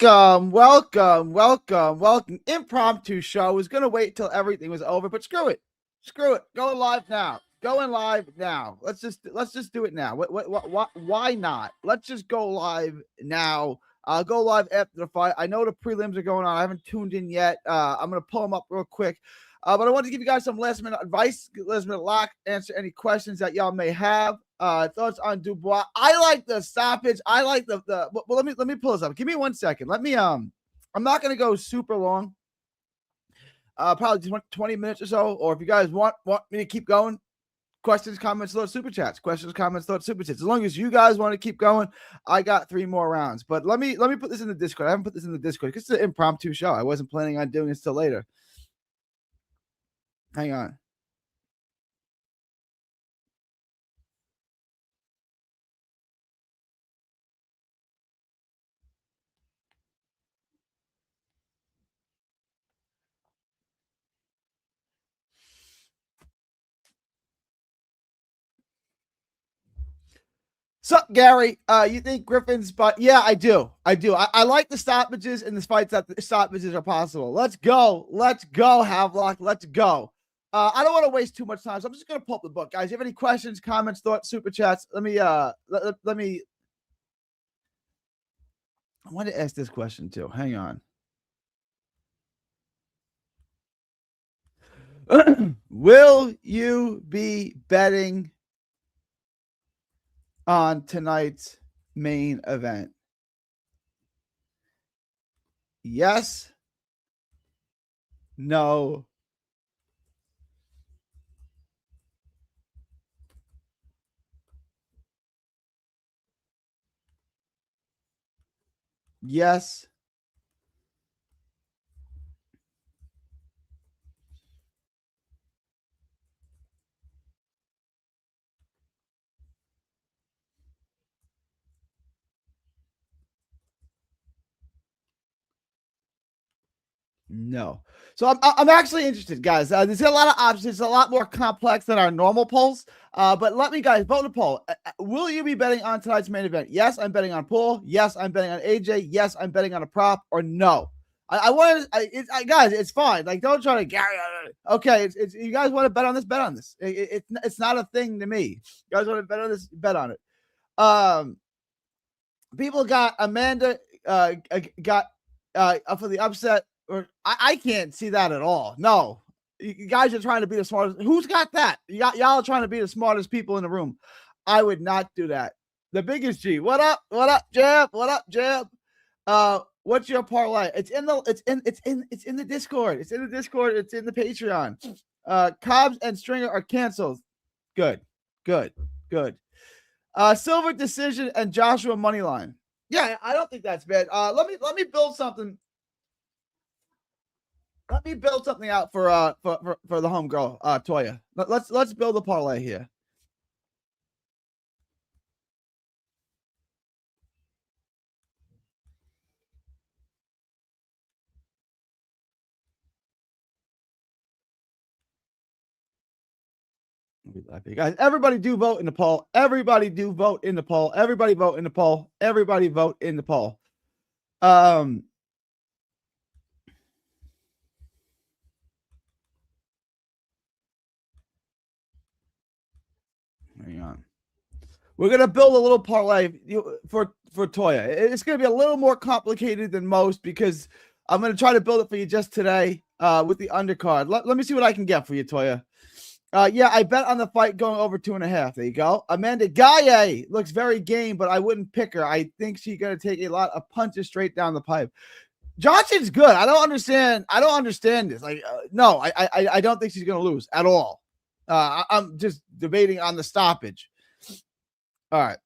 Welcome. Impromptu show. I was gonna wait till everything was over, but screw it. Go live now. Going live now. Let's just do it now. Why not? Let's just go live now. I'll go live after the fight. I know the prelims are going on. I haven't tuned in yet. I'm gonna pull them up real quick. But I want to give you guys some last minute advice, last minute lock, answer any questions that y'all may have. Thoughts on Dubois. I like the stoppage. I like the well, let me pull this up. Give me 1 second. Let me I'm not gonna go super long. Probably 20 minutes or so. Or if you guys want me to keep going, questions, comments, thoughts, super chats. Questions, comments, thoughts, super chats. As long as you guys want to keep going, I got 3 more rounds. But let me put this in the Discord. I haven't put this in the Discord because it's an impromptu show. I wasn't planning on doing this till later. Hang on. Sup, Gary? You think Griffin's, but yeah, I do. I like the stoppages in the fights that the stoppages are possible. Let's go, Havelock. Let's go. I don't want to waste too much time, so I'm just gonna pull up the book, guys. You have any questions, comments, thoughts, super chats? Let me. Let me. I want to ask this question too. Hang on. Will you be betting on tonight's main event? Yes. No. Yes. No. So I'm actually interested, guys. There's a lot of options. It's a lot more complex than our normal polls. But let me, guys, vote in the poll. Will you be betting on tonight's main event? Yes, I'm betting on Paul. Yes, I'm betting on AJ. Yes, I'm betting on a prop. Or no. Guys, it's fine. Like, don't try to Gary. Okay, it's you guys want to bet on this? Bet on this. It's not a thing to me. You guys want to bet on this? Bet on it. People got Amanda. Got for the upset. Or I can't see that at all. No, you guys are trying to be the smartest. Who's got that? Y'all are trying to be the smartest people in the room. I would not do that. The biggest G. What up, Jeb? What up, Jeb? What's your parlay? It's in the Discord. It's in the Discord. It's in the Patreon. Cobbs and Stringer are canceled. Good. Silver decision and Joshua money line. Yeah, I don't think that's bad. Let me build something. Let me build something out for the homegirl, Toya. Let's build a parlay here. Guys, everybody do vote in the poll. Everybody vote in the poll. Everybody vote in the poll. Hang on. We're gonna build a little parlay for Toya. It's gonna be a little more complicated than most because I'm gonna try to build it for you just today with the undercard. Let me see what I can get for you, Toya. Yeah, I bet on the fight going over 2.5. There you go. Amanda Gaye looks very game, but I wouldn't pick her. I think she's gonna take a lot of punches straight down the pipe. Johnson's good. I don't understand this. Like, no, I don't think she's gonna lose at all. I'm just debating on the stoppage. All right,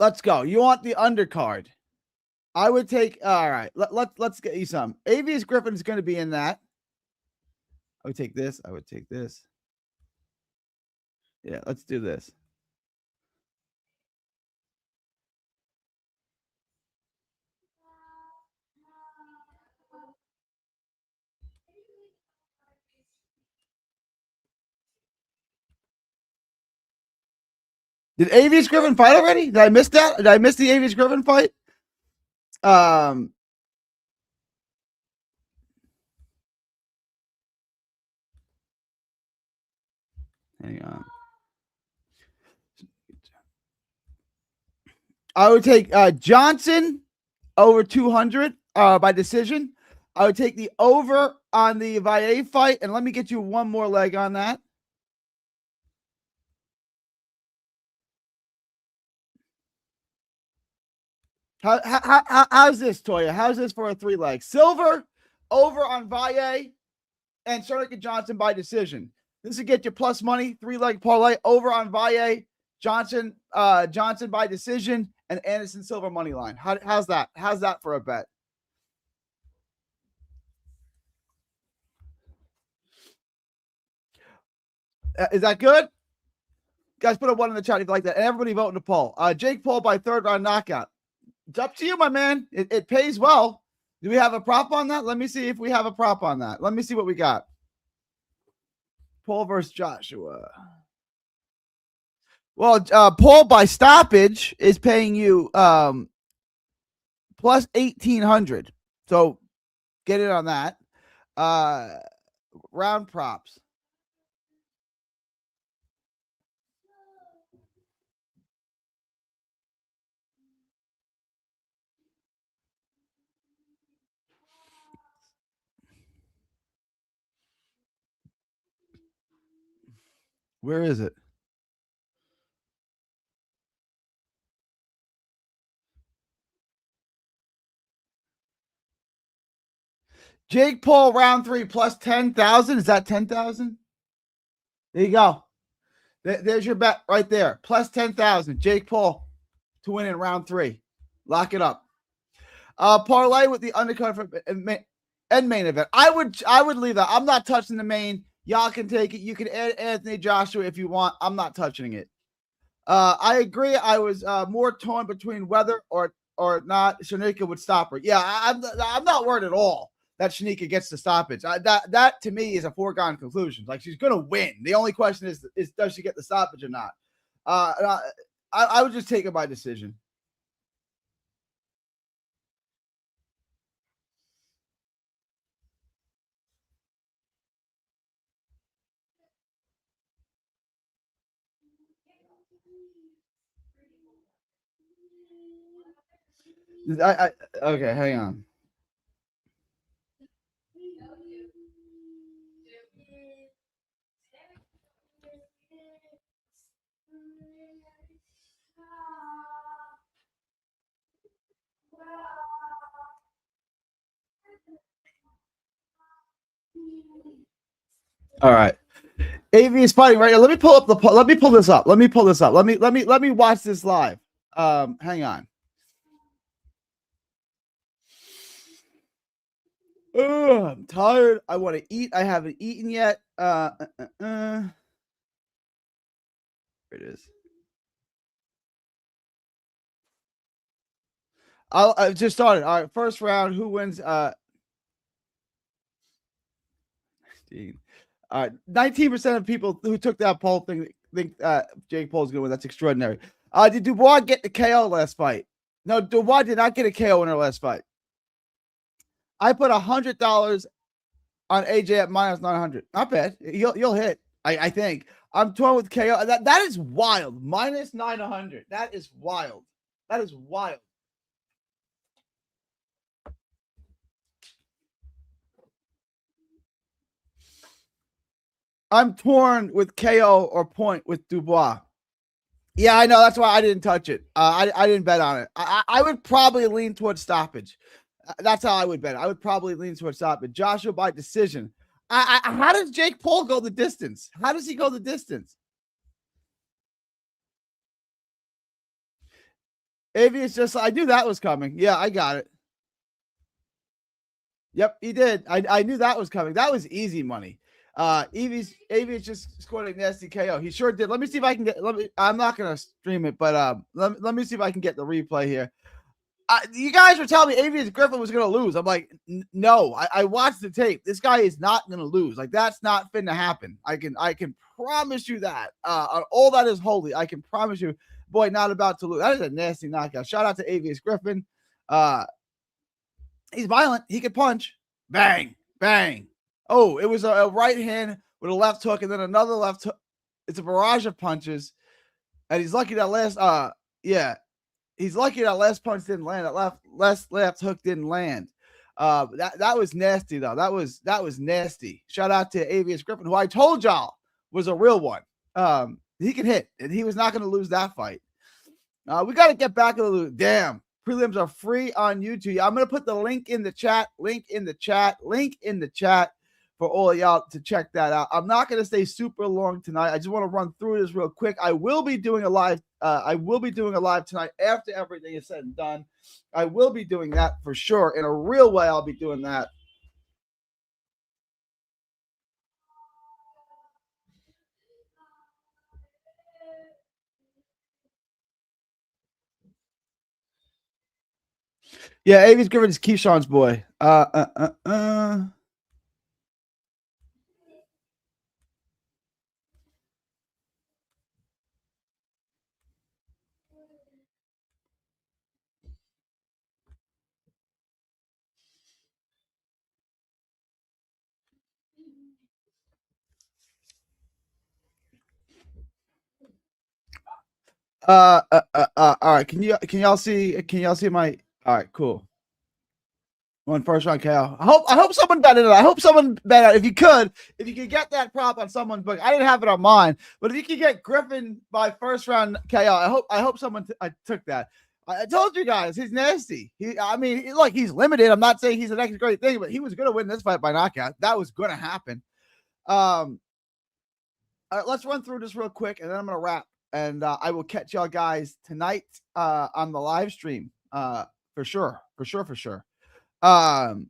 let's go. You want the undercard? I would take. All right, let's get you some. Avius Griffin is going to be in that. I would take this. Yeah, let's do this. Did Avius Griffin fight already? Did I miss that? Did I miss the Avius Griffin fight? Hang on. I would take Johnson over 200 by decision. I would take the over on the Valle fight, and let me get you one more leg on that. How's this, Toya? How's this for a 3-leg? Silver over on Valle and Sernica Johnson by decision. This will get you plus money, 3-leg parlay over on Valle, Johnson by decision, and Anderson Silver money line. How's that? How's that for a bet? Is that good? Guys, put a 1 in the chat if you like that. And everybody vote in the poll. Jake Paul by 3rd round knockout. It's up to you, my man. It pays well. Do we have a prop on that? Let me see if we have a prop on that. Let me see what we got. Paul versus Joshua. Well, Paul by stoppage is paying you plus 1,800. So get it on that. Round props. Where is it? Jake Paul round 3 plus 10,000. Is that 10,000? There you go. There's your bet right there. Plus 10,000. Jake Paul to win in round 3. Lock it up. Parlay with the undercard for and main event. I would leave that. I'm not touching the main. Y'all can take it. You can add Anthony Joshua if you want. I'm not touching it. I agree. I was more torn between whether or not Shanika would stop her. Yeah, I'm not worried at all that Shanika gets the stoppage. That to me is a foregone conclusion. Like, she's gonna win. The only question is does she get the stoppage or not? I would just take it by decision. Okay, hang on. All right. AV is fighting right now. Let me pull this up. Let me watch this live. Hang on. I'm tired. I want to eat. I haven't eaten yet. Here it is. I just started. All right, first round. Who wins? 19% of people who took that poll think Jake Paul's gonna win. That's extraordinary. Did Dubois get the KO last fight? No, Dubois did not get a KO in her last fight. I put $100 on AJ at minus 900. Not bad. You'll hit. I think. I'm torn with KO. That is wild. Minus 900. That is wild. That is wild. I'm torn with KO or point with Dubois. Yeah, I know. That's why I didn't touch it. I didn't bet on it. I would probably lean towards stoppage. That's how I would bet. I would probably lean towards stoppage. Joshua by decision. How does Jake Paul go the distance? How does he go the distance? Avy is just, I knew that was coming. Yeah, I got it. Yep, he did. I knew that was coming. That was easy money. Avy's just scored a nasty KO. He sure did. Let me see if I can get. I'm not gonna stream it, but let me see if I can get the replay here. You guys were telling me Avius Griffin was gonna lose. I'm like, no. I watched the tape. This guy is not gonna lose. Like, that's not finna happen. I can promise you that. On all that is holy, I can promise you, boy, not about to lose. That is a nasty knockout. Shout out to Avius Griffin. He's violent. He can punch. Bang, bang. Oh, it was a right hand with a left hook and then another left hook. It's a barrage of punches, and he's lucky that he's lucky that last punch didn't land. That left hook didn't land. That was nasty though. That was nasty. Shout out to Avius Griffin, who I told y'all was a real one. He can hit, and he was not going to lose that fight. We got to get back to the damn prelims are free on YouTube. I'm going to put the link in the chat. Link in the chat for all of y'all to check that out. I'm not going to stay super long tonight. I just want to run through this real quick. I will be doing a live. I will be doing a live tonight after everything is said and done. I will be doing that for sure. In a real way, I'll be doing that. Yeah, Avi's Griffin is Keyshawn's boy. All right. Can y'all see my? All right, cool. One first round KO. I hope someone bet it. I hope someone bet it. If you could get that prop on someone's book. I didn't have it on mine, but if you could get Griffin by first round KO, I hope someone took that. I told you guys he's nasty. He's limited. I'm not saying he's the next great thing, but he was going to win this fight by knockout. That was going to happen. All right, let's run through this real quick, and then I'm going to wrap. And I will catch y'all guys tonight on the live stream for sure. Valle,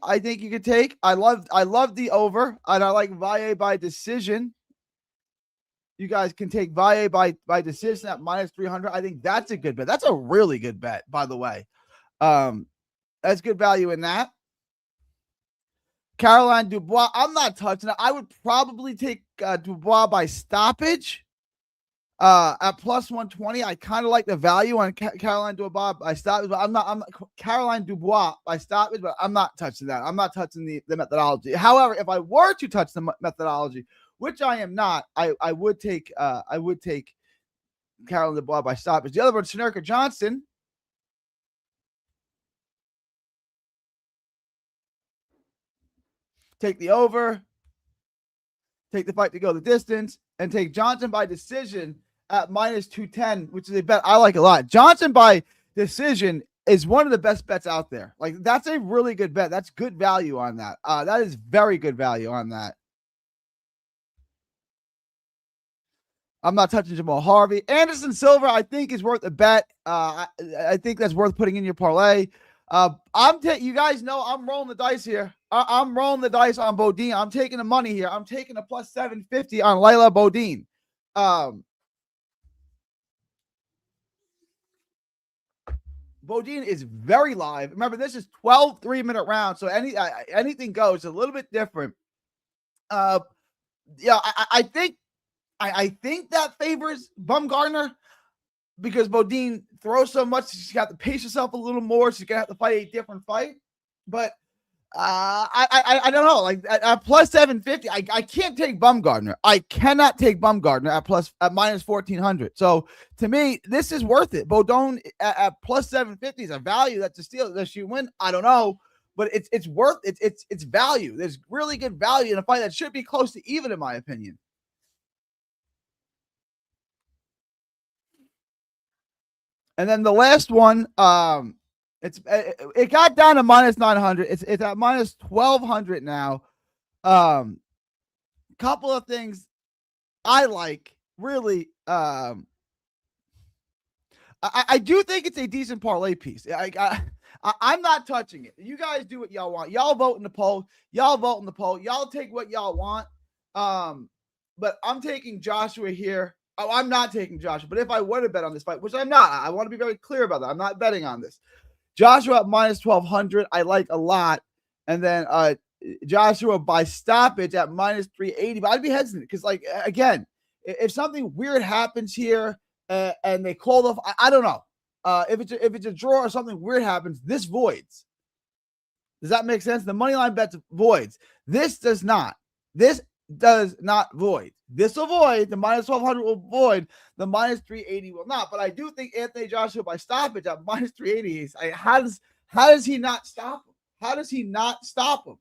I think you could take. I love the over, and I like Valle by decision. You guys can take Valle by decision at minus 300. I think that's a good bet. That's a really good bet, by the way. That's good value in that. Caroline Dubois, I'm not touching it. I would probably take Dubois by stoppage. At plus 120, I kind of like the value on Caroline Dubois by stoppage, but I'm not Caroline Dubois by stoppage, but I'm not touching that. I'm not touching the methodology. However, if I were to touch the methodology, which I am not, I would take Caroline Dubois by stoppage. The other one, Shaneka Johnson. Take the over, take the fight to go the distance, and take Johnson by decision at minus 210, which is a bet I like a lot. Johnson by decision is one of the best bets out there. Like, that's a really good bet. That's good value on that. That is very good value on that. I'm not touching Jamal Harvey. Anderson Silva, I think, is worth a bet. I think that's worth putting in your parlay. You guys know I'm rolling the dice here. I'm rolling the dice on Bodine. I'm taking the money here. I'm taking a plus 750 on Layla Bodine. Bodine is very live. Remember, this is 12 3-minute rounds, so anything goes. It's a little bit different. I think that favors Bumgarner because Bodine throws so much. She's got to pace herself a little more. She's gonna have to fight a different fight. But I don't know. Like at plus 750, I can't take Bumgarner. I cannot take Bumgarner at minus 1400. So to me, this is worth it. Bodine at plus 750 is a value. That's a steal. Does she win? I don't know, but it's worth it. It's value. There's really good value in a fight that should be close to even, in my opinion. And then the last one, it got down to minus 900. It's at minus 1200 now. Couple of things I like really. I do think it's a decent parlay piece. I'm not touching it. You guys do what y'all want. Y'all vote in the poll. Y'all take what y'all want. But I'm taking Joshua here. Oh, I'm not taking Joshua. But if I were to bet on this fight, which I'm not, I want to be very clear about that. I'm not betting on this. Joshua at minus 1200, I like a lot. And then Joshua by stoppage at minus 380. But I'd be hesitant because, like, again, if something weird happens here and they call off, I don't know. If it's a draw or something weird happens, this voids. Does that make sense? The money line bets voids. This does not. This does not void. This will void. The minus 1200 will void. The minus 380 will not. But I do think Anthony Joshua by stoppage at minus 380 is how does he not stop him? How does he not stop him?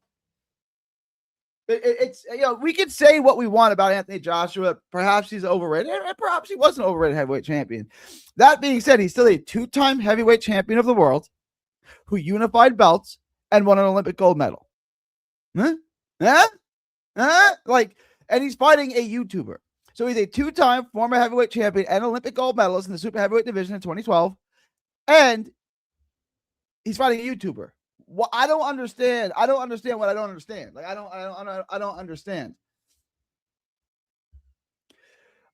It's we could say what we want about Anthony Joshua. Perhaps he's overrated, and perhaps he wasn't overrated heavyweight champion. That being said, he's still a 2-time heavyweight champion of the world who unified belts and won an Olympic gold medal. Huh? And he's fighting a YouTuber. So he's a 2-time former heavyweight champion and Olympic gold medalist in the super heavyweight division in 2012. And he's fighting a YouTuber. Well, I don't understand. I don't understand what I don't understand. Like I don't understand.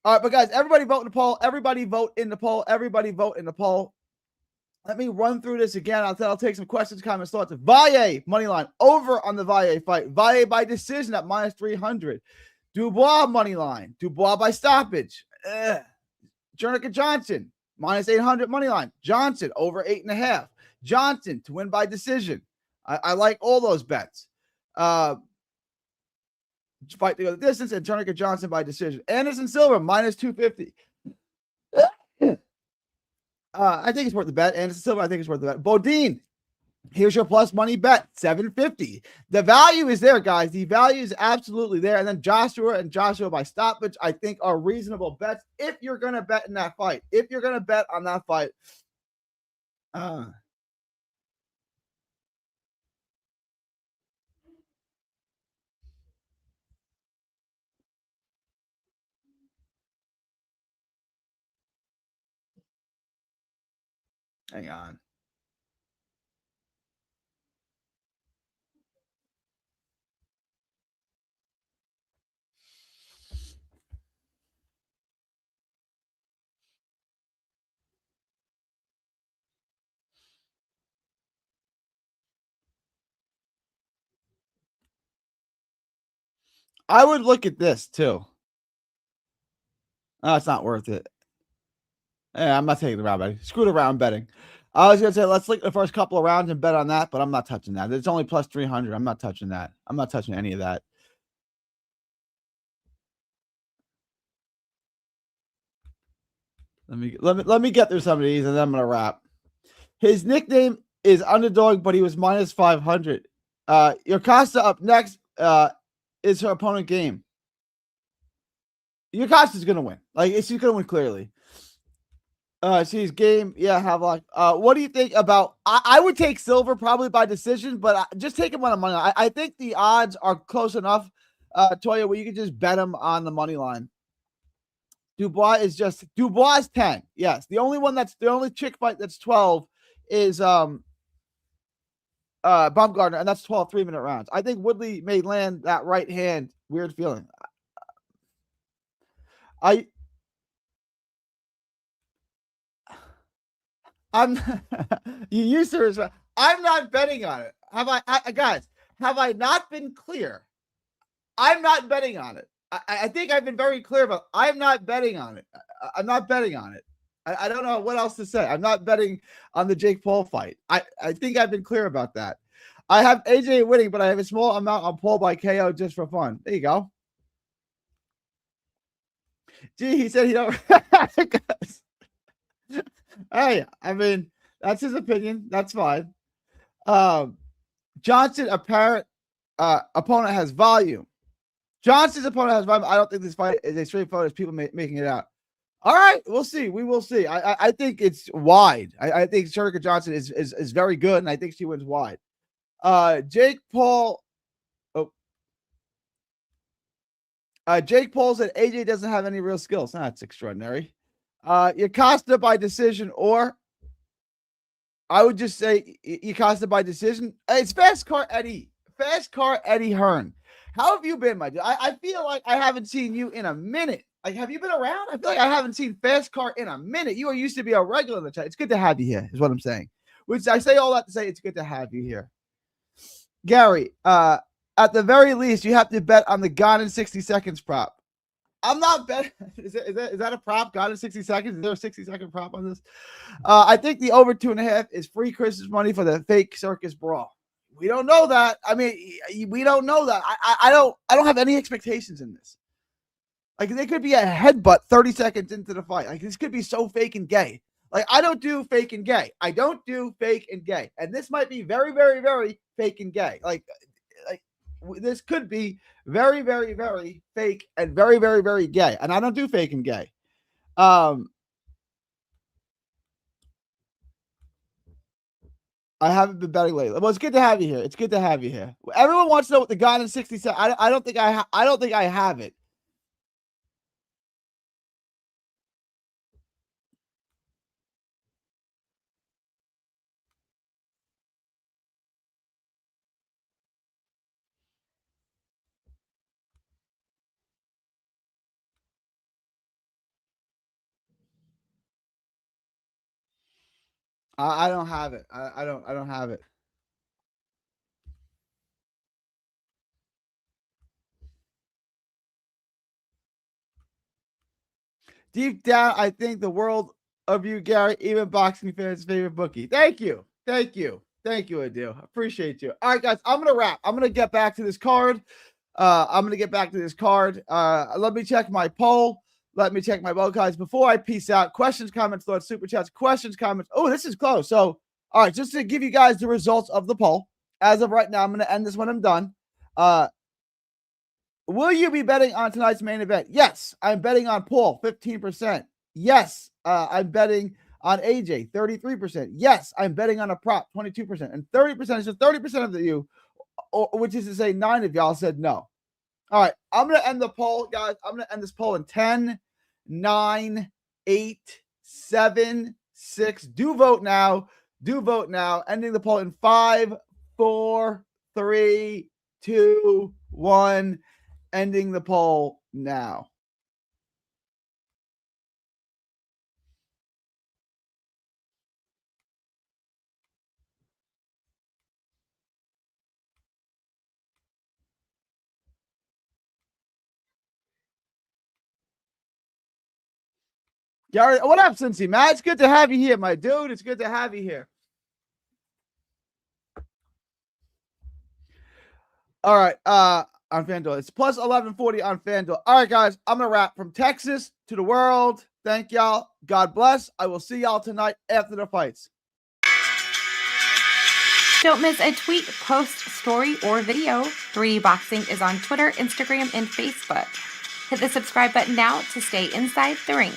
All right, but guys, everybody vote in the poll. Everybody vote in the poll. Everybody vote in the poll. Let me run through this again. I'll take some questions, comments, thoughts. Valle money line over on the Valle fight. Valle by decision at minus 300. Dubois money line. Dubois by stoppage. Jernica Johnson minus 800 money line. Johnson over 8.5. Johnson to win by decision. I like all those bets. Fight to go the distance and Jernica Johnson by decision. Anderson Silva minus 250. I think it's worth the bet. Anderson Silva, I think it's worth the bet. Bodine, here's your plus money bet, 750. The value is there, guys. The value is absolutely there. And then Joshua and Joshua by stoppage, I think are reasonable bets if you're going to bet in that fight. If you're going to bet on that fight. Hang on. I would look at this too. Oh, it's not worth it. Yeah, I'm not taking the round betting. Screw the round betting. I was gonna say let's look at the first couple of rounds and bet on that, but I'm not touching that. It's only plus 300. I'm not touching that. I'm not touching any of that. Let me get through some of these and then I'm gonna wrap. His nickname is Underdog, but he was minus 500. Yokasta up next is her opponent game. Yokasta's gonna win. Like she's gonna win clearly. She's game. Yeah, Havelock. What do you think about? I would take Silver probably by decision, but just take him on the money line. I think the odds are close enough, Toya, where you can just bet him on the money line. Dubois is 10. Yes, the only chick fight that's 12 is Baumgartner, and that's 12 3-minute rounds. I think Woodley may land that right hand. Weird feeling. I'm you used to. I'm not betting on it. Have guys? Have I not been clear? I'm not betting on it. I think I've been very clear about. I'm not betting on it. I'm not betting on it. I don't know what else to say. I'm not betting on the Jake Paul fight. I think I've been clear about that. I have AJ winning, but I have a small amount on Paul by KO just for fun. There you go. Gee, he said he don't. Hey, I mean, that's his opinion. That's fine. Johnson, apparent opponent has volume. Johnson's opponent has volume. I don't think this fight is a straightforward as people making it out. All right, we'll see. We will see. I think it's wide. I think Jernica Johnson is very good, and I think she wins wide. Jake Paul. Jake Paul said AJ doesn't have any real skills. That's extraordinary. Yokasta by decision, or I would just say Yokasta by decision. It's Fast Car Eddie Hearn. How have you been, my dude? I feel like I haven't seen you in a minute. Like, have you been around? I feel like I haven't seen Fast Car in a minute. You used to be a regular in the chat. It's good to have you here, is what I'm saying. Which I say all that to say it's good to have you here. Gary, at the very least, you have to bet on the Gone in 60 Seconds prop. I'm not betting. Is that a prop? Gone in 60 seconds? Is there a 60-second prop on this? I think the over 2.5 is free Christmas money for the fake circus brawl. We don't know that. I mean, we don't know that. I don't have any expectations in this. Like, there could be a headbutt 30 seconds into the fight. Like, this could be so fake and gay. Like, I don't do fake and gay. I don't do fake and gay. And this might be very, very, very fake and gay. Like this could be very, very, very fake and very, very, very gay. And I don't do fake and gay. I haven't been betting lately. Well, it's good to have you here. It's good to have you here. Everyone wants to know what the Gone in 60 Seconds. I don't think I don't think I have it. I don't have it. I don't have it. Deep down, I think the world of you, Gary, even boxing fans' favorite bookie. Thank you. Thank you. Thank you, I do. Appreciate you. All right, guys, I'm going to wrap. I'm going to get back to this card. Let me check my poll. Let me check my vote, guys. Before I peace out, questions, comments, thoughts, super chats, questions, comments. Oh, this is close. So, all right, just to give you guys the results of the poll. As of right now, I'm going to end this when I'm done. Will you be betting on tonight's main event? Yes, I'm betting on Paul, 15%. Yes, I'm betting on AJ, 33%. Yes, I'm betting on a prop, 22%. And 30%, so 30% of you, which is to say 9 of y'all said no. All right, I'm going to end the poll, guys. I'm going to end this poll in 10, 9, 8, 7, 6. Do vote now. Do vote now. Ending the poll in 5, 4, 3, 2, 1. Ending the poll now. Gary, what up, Cincy? Matt, it's good to have you here, my dude. It's good to have you here. All right, on FanDuel. It's plus 1140 on FanDuel. All right, guys, I'm going to wrap from Texas to the world. Thank y'all. God bless. I will see y'all tonight after the fights. Don't miss a tweet, post, story, or video. 3D Boxing is on Twitter, Instagram, and Facebook. Hit the subscribe button now to stay inside the ring.